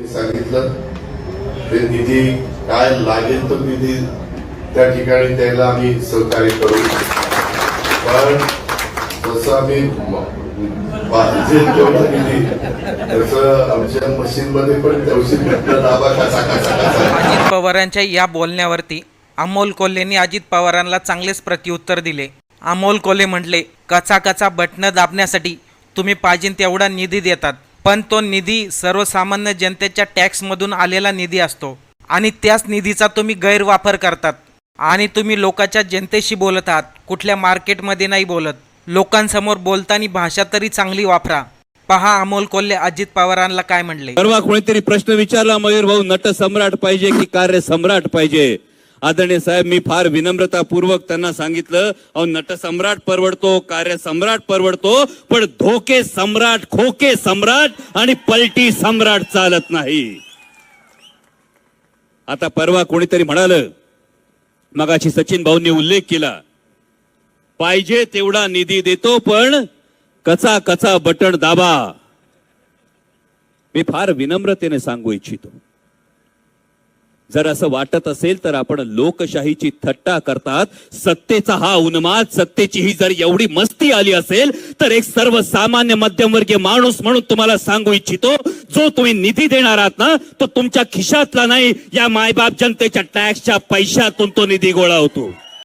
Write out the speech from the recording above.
सांगितलं ते निधी काय लागेल तो निधी त्या ठिकाणी त्याला आम्ही सहकार्य करू, पण जसं आम्ही पाहिजे तेवढं निधी तसं आमच्या मशीनमध्ये पण तवशील घटना दाबा कसा कसा कसा. अजित पवारांच्या या बोलण्यावरती अमोल कोल्हेंनी अजित पवारांना चांगलेच प्रत्युत्तर दिले. अमोल कोल्हे म्हटले, कचा कचा बटणं दाबण्यासाठी तुम्ही पाहिजे तेवढा निधी देतात, पण तो निधी सर्वसामान्य जनतेच्या टॅक्समधून आलेला निधी असतो आणि त्याच निधीचा तुम्ही गैरवापर करतात आणि तुम्ही लोकांच्या जनतेशी बोलत आहात, कुठल्या मार्केटमध्ये नाही बोलत. लोकांसमोर बोलताना भाषा तरी चांगली वापरा. पहा अमोल कोल्हे अजित पवारांना काय म्हणले. परवा कोणीतरी प्रश्न विचारला, मयूर भाऊ नट सम्राट पाहिजे की कार्य सम्राट पाहिजे. आदरणीय साहेब, मी फार विनम्रतापूर्वक त्यांना सांगितलं, अहो नट सम्राट परवडतो, कार्य सम्राट परवडतो, पण धोके सम्राट, खोके सम्राट आणि पलटी सम्राट चालत नाही. आता परवा कोणीतरी म्हणालं, मगाशी सचिन भाऊंनी उल्लेख केला, पाहिजे तेवढा निधी देतो पण कचा कचा बटन दाबा. मी फार विनम्रतेने सांगू इच्छितो, जर असं वाटत असेल तर आपण लोकशाहीची थट्टा करतात, सत्तेचा हा उन्माद, सत्तेची ही जर एवढी मस्ती आली असेल तर एक सर्वसामान्य मध्यमवर्गीय माणूस म्हणून तुम्हाला सांगू इच्छितो, जो तुम्ही निधी देणार आहात ना, तो तुमच्या खिशातला नाही, या मायबाप जनतेच्या टॅक्सच्या पैशातून तो निधी गोळा होतो.